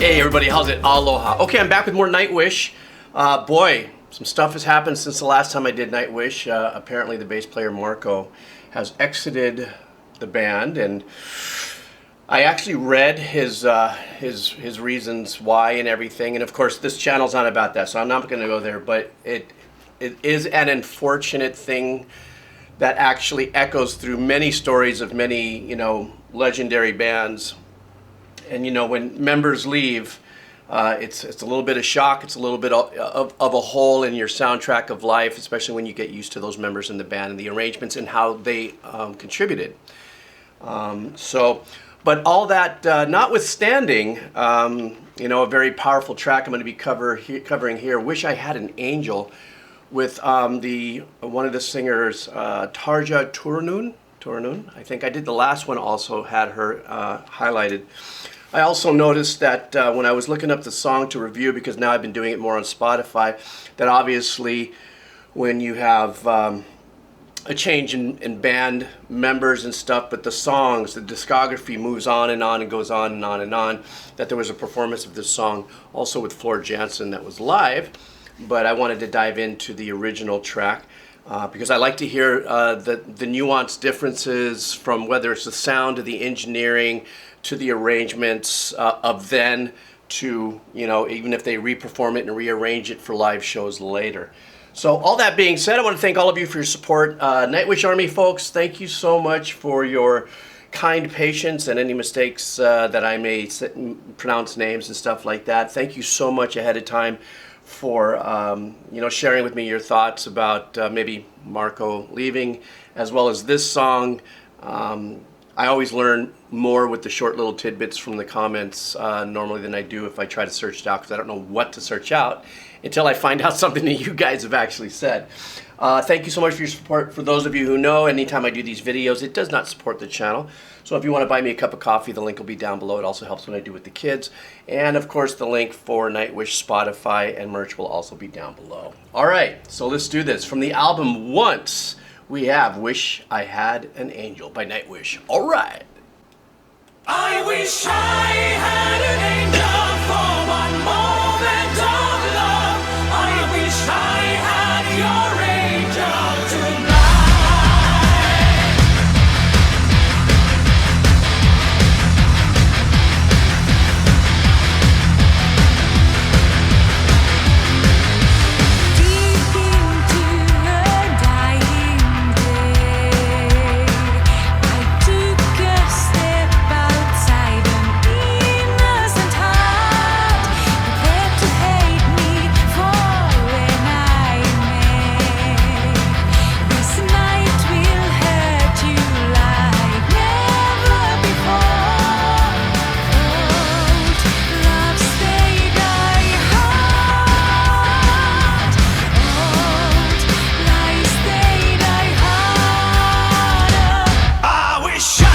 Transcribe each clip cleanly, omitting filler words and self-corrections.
Hey everybody, how's it? Aloha. Okay, I'm back with more Nightwish. Boy, some stuff has happened since the last time I did Nightwish. Apparently the bass player Marco has exited the band, and I actually read his reasons why and everything. And of course, this channel's not about that, so I'm not going to go there. But it is an unfortunate thing that actually echoes through many stories of many, legendary bands. And when members leave, it's a little bit of shock. It's a little bit of a hole in your soundtrack of life, especially when you get used to those members in the band and the arrangements and how they contributed. But all that notwithstanding, a very powerful track I'm going to be covering here. Wish I Had an Angel, with one of the singers, Tarja Turunen. I think I did the last one. Also had her highlighted. I also noticed that when I was looking up the song to review, because now I've been doing it more on Spotify, that obviously when you have a change in band members and stuff, but the songs, the discography moves on and goes on and on and on, that there was a performance of this song also with Floor Jansen that was live, but I wanted to dive into the original track. Because I like to hear the nuanced differences from whether it's the sound to the engineering to the arrangements of then to, even if they re-perform it and rearrange it for live shows later. So all that being said, I want to thank all of you for your support. Nightwish Army folks, thank you so much for your kind patience and any mistakes that I may pronounce names and stuff like that. Thank you so much ahead of time for sharing with me your thoughts about maybe Marco leaving, as well as this song. I always learn more with the short little tidbits from the comments normally than I do if I try to search it out, because I don't know what to search out until I find out something that you guys have actually said. Thank you so much for your support. For those of you who know, anytime I do these videos, it does not support the channel. So if you want to buy me a cup of coffee, the link will be down below. It also helps when I do with the kids. And of course, the link for Nightwish, Spotify, and merch will also be down below. All right, so let's do this. From the album Once, we have Wish I Had an Angel by Nightwish. All right. I wish I had an angel for one moment of love. I wish I had your angel tonight. Deep into a dying day, I took a step outside an innocent heart, prepared to hate me for when I may. This night will hurt you like never before. Old love stay die hard. Old lies stay die harder. I wish I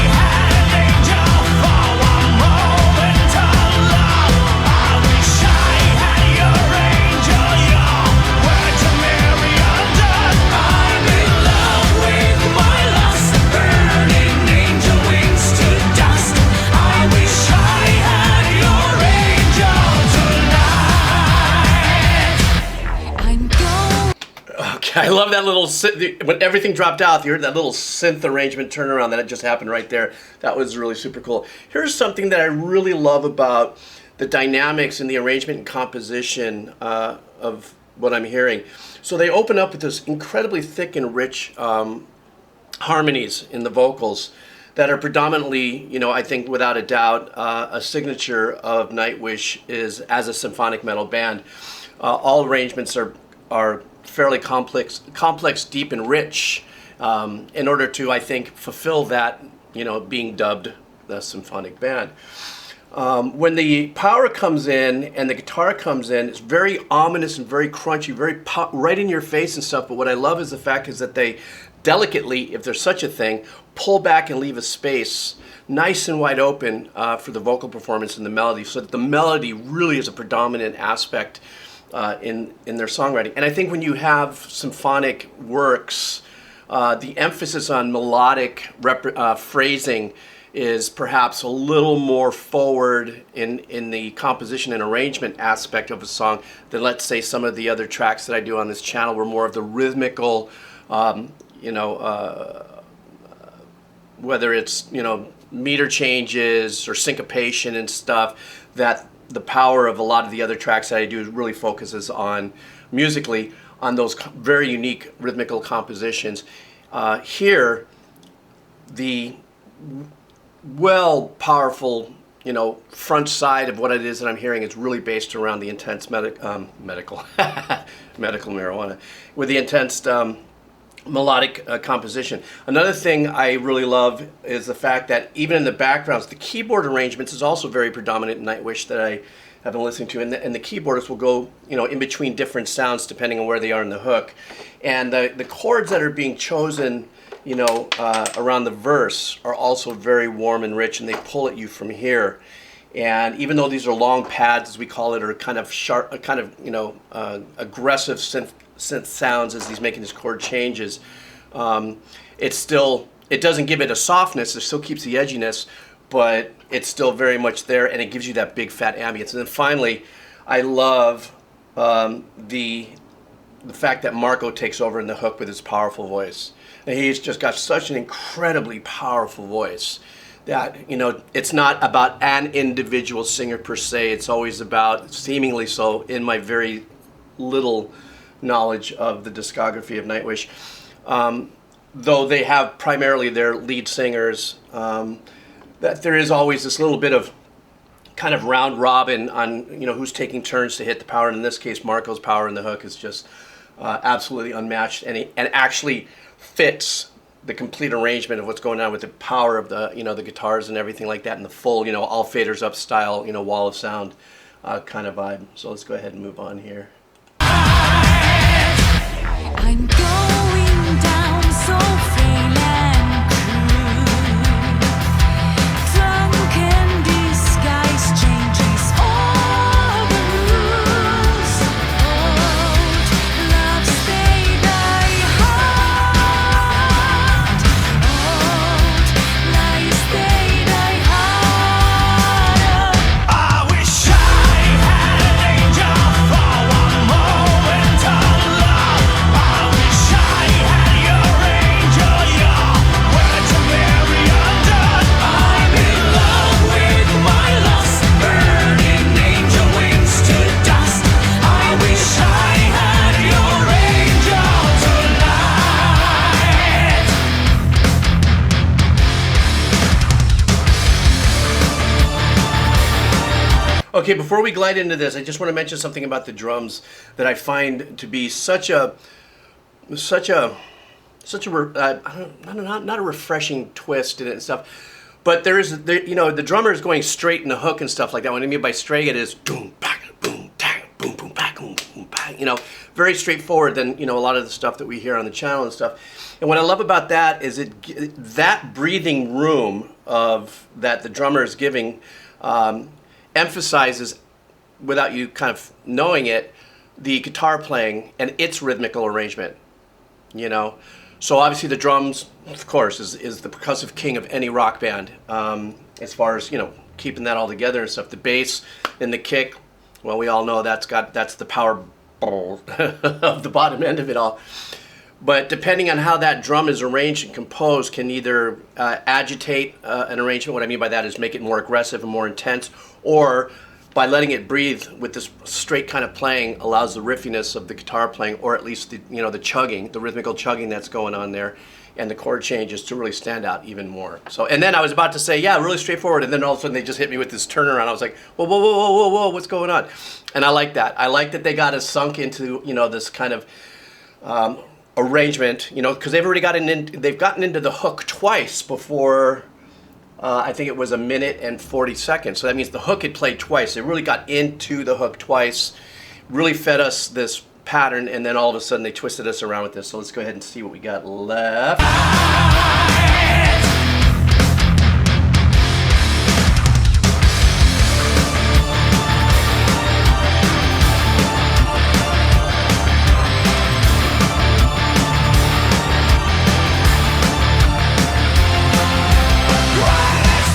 had an angel for one moment of love. I wish I had your angel, your word to marry under. I'm in love with my lust, burning angel wings to dust. I wish I had your angel tonight. I'm going. Okay, I love that little when everything dropped out, you heard that little synth arrangement turnaround that just happened right there. That was really super cool. Here's something that I really love about the dynamics and the arrangement and composition of what I'm hearing. So they open up with this incredibly thick and rich harmonies in the vocals that are predominantly, I think without a doubt, a signature of Nightwish is as a symphonic metal band. All arrangements are fairly complex, deep, and rich in order to, I think, fulfill that, being dubbed the symphonic band. When the power comes in and the guitar comes in, it's very ominous and very crunchy, very right in your face and stuff. But what I love is the fact is that they delicately, if there's such a thing, pull back and leave a space nice and wide open for the vocal performance and the melody, so that the melody really is a predominant aspect in their songwriting. And I think when you have symphonic works, the emphasis on melodic phrasing is perhaps a little more forward in the composition and arrangement aspect of a song than, let's say, some of the other tracks that I do on this channel were more of the rhythmical, whether it's, meter changes or syncopation and stuff, that the power of a lot of the other tracks that I do really focuses on musically on those very unique rhythmical compositions. Here, the powerful, front side of what it is that I'm hearing is really based around the intense medical marijuana, with the intense melodic composition. Another thing I really love is the fact that even in the backgrounds, the keyboard arrangements is also very predominant in Nightwish that I have been listening to, and the keyboardists will go, in between different sounds depending on where they are in the hook, and the chords that are being chosen, around the verse are also very warm and rich, and they pull at you from here. And even though these are long pads, as we call it, or kind of sharp, aggressive synth sounds as he's making his chord changes, it doesn't give it a softness. It still keeps the edginess, but it's still very much there, and it gives you that big fat ambience. And then finally, I love the fact that Marco takes over in the hook with his powerful voice. And he's just got such an incredibly powerful voice that, it's not about an individual singer per se. It's always about, seemingly so, in my very little knowledge of the discography of Nightwish, though they have primarily their lead singers, that there is always this little bit of kind of round robin on, who's taking turns to hit the power. And in this case, Marco's power in the hook is just absolutely unmatched, and actually fits the complete arrangement of what's going on with the power of the, the guitars and everything like that, and the full, all faders up style, wall of sound kind of vibe. So let's go ahead and move on here. I'm going down so frail and crude. Drunken disguise changes all the rules. Old love stayed I hard. Old lies stayed I hard. I wish I had an angel for one moment of love. I wish I had your angel, your words are very undone. I'm in love with my lost, burning angel wings to dust. I wish I had your angel tonight. Okay, before we glide into this, I just want to mention something about the drums that I find to be not a refreshing twist in it and stuff, but the drummer is going straight in the hook and stuff like that. What I mean by straight, it is boom, back, boom, tang, boom, boom, back, boom, boom, back. Very straightforward than a lot of the stuff that we hear on the channel and stuff. And what I love about that is that breathing room of that the drummer is giving. Emphasizes, without you kind of knowing it, the guitar playing and its rhythmical arrangement. So obviously the drums, of course, is the percussive king of any rock band, as far as keeping that all together and stuff. The bass and the kick, well, we all know that's the power of the bottom end of it all. But depending on how that drum is arranged and composed can either agitate an arrangement. What I mean by that is make it more aggressive and more intense, or by letting it breathe with this straight kind of playing allows the riffiness of the guitar playing, or at least the chugging, the rhythmical chugging that's going on there, and the chord changes to really stand out even more. So, and then I was about to say, yeah, really straightforward, and then all of a sudden they just hit me with this turnaround. I was like, whoa, whoa, whoa, whoa, whoa, whoa, what's going on? And I like that. I like that they got us sunk into this kind of arrangement, because they've gotten into the hook twice before. I think it was 1 minute and 40 seconds. So that means the hook had played twice. They really got into the hook twice, really fed us this pattern, and then all of a sudden they twisted us around with this. So let's go ahead and see what we got left. Let's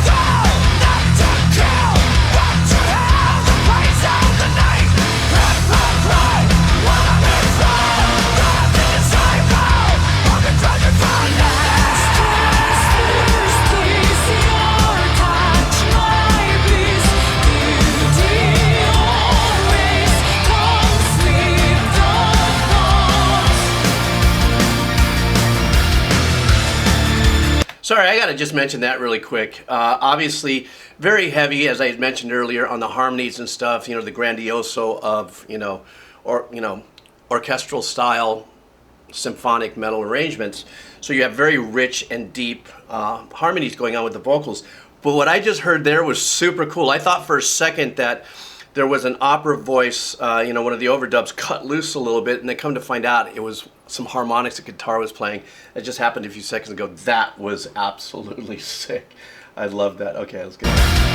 Sorry, I got to just mention that really quick. Obviously, very heavy, as I had mentioned earlier, on the harmonies and stuff. You know, the grandioso of orchestral style symphonic metal arrangements. So you have very rich and deep harmonies going on with the vocals. But what I just heard there was super cool. I thought for a second that there was an opera voice, one of the overdubs cut loose a little bit, and then come to find out it was some harmonics the guitar was playing. It just happened a few seconds ago. That was absolutely sick. I love that. Okay, let's get it.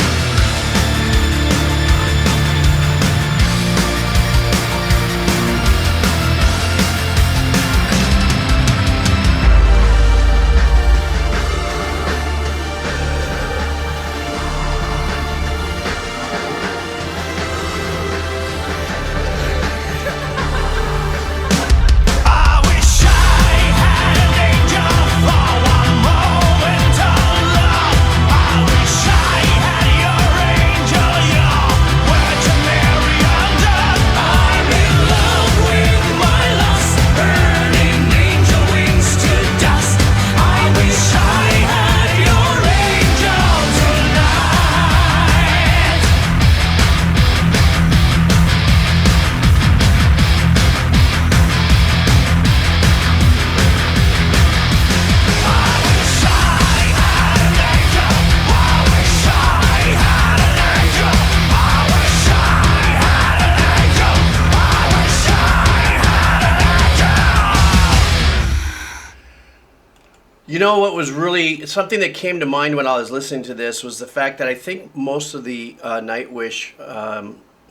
You know what was really something that came to mind when I was listening to this was the fact that I think most of the Nightwish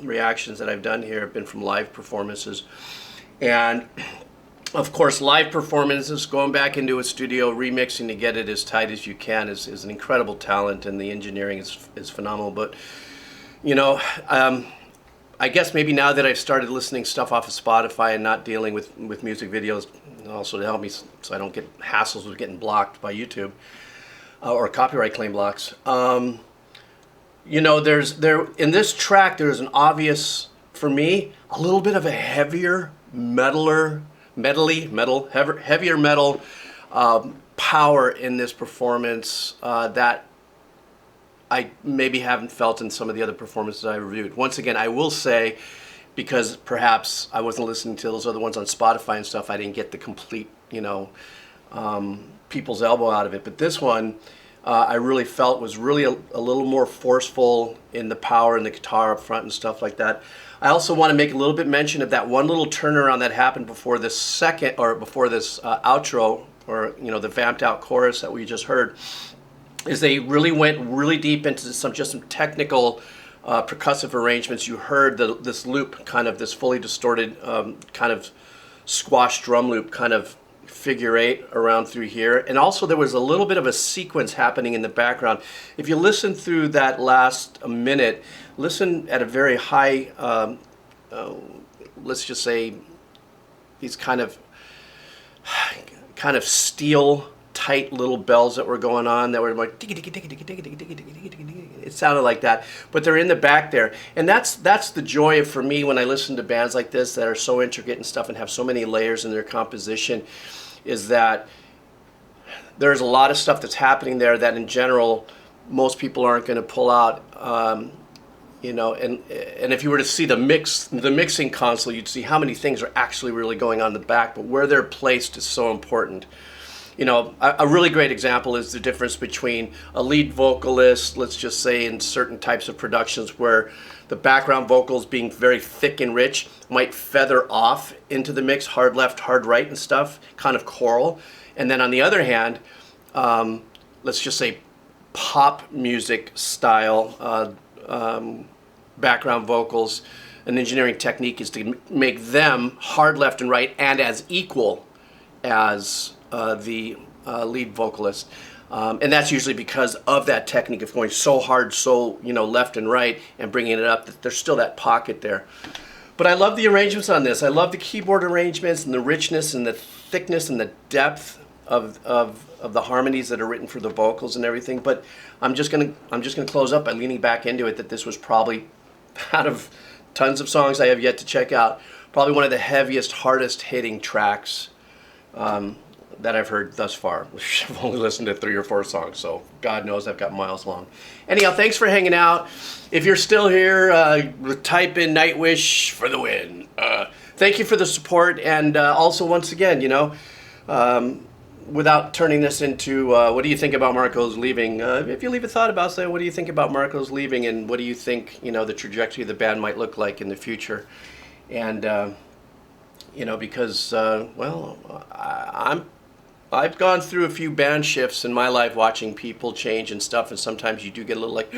reactions that I've done here have been from live performances. And of course, live performances, going back into a studio, remixing to get it as tight as you can is an incredible talent, and the engineering is phenomenal. But, you know, I guess maybe now that I've started listening stuff off of Spotify and not dealing with music videos, also to help me so I don't get hassles with getting blocked by YouTube or copyright claim blocks. You know, in this track there's an obvious, for me, a little bit of a heavier heavier metal power in this performance that I maybe haven't felt in some of the other performances I reviewed. Once again, I will say, because perhaps I wasn't listening to those other ones on Spotify and stuff, I didn't get the complete, people's elbow out of it. But this one, I really felt was really a little more forceful in the power and the guitar up front and stuff like that. I also want to make a little bit mention of that one little turnaround that happened before this outro, or the vamped out chorus that we just heard. Is they really went really deep into some technical percussive arrangements. You heard this loop, kind of this fully distorted kind of squash drum loop, kind of figure eight around through here. And also there was a little bit of a sequence happening in the background. If you listen through that last minute, listen at a very high, let's just say these kind of steel tight little bells that were going on that were like it sounded like that, but they're in the back there, and that's the joy for me when I listen to bands like this that are so intricate and stuff and have so many layers in their composition, is that there's a lot of stuff that's happening there that in general most people aren't going to pull out. And if you were to see the mixing console, you'd see how many things are actually really going on in the back, but where they're placed is so important. A really great example is the difference between a lead vocalist, let's just say in certain types of productions where the background vocals being very thick and rich might feather off into the mix, hard left, hard right and stuff, kind of choral. And then on the other hand, let's just say pop music style background vocals, an engineering technique is to make them hard left and right and as equal as the lead vocalist, and that's usually because of that technique of going so hard, so left and right, and bringing it up. That there's still that pocket there. But I love the arrangements on this. I love the keyboard arrangements and the richness and the thickness and the depth of the harmonies that are written for the vocals and everything. But I'm just gonna close up by leaning back into it that this was probably, out of tons of songs I have yet to check out, probably one of the heaviest, hardest hitting tracks that I've heard thus far. I've only listened to 3 or 4 songs, so God knows I've got miles long. Anyhow, thanks for hanging out. If you're still here, type in Nightwish for the win. Thank you for the support, and also once again, you know, without turning this into what do you think about Marco's leaving, if you leave a thought about, say, what do you think about Marco's leaving, and what do you think, you know, the trajectory of the band might look like in the future. And you know, because well, I've gone through a few band shifts in my life, watching people change and stuff, and sometimes you do get a little like,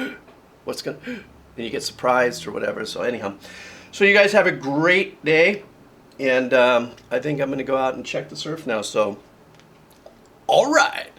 what's gonna, and you get surprised or whatever. So anyhow, so you guys have a great day, and I think I'm gonna go out and check the surf now. So, all right.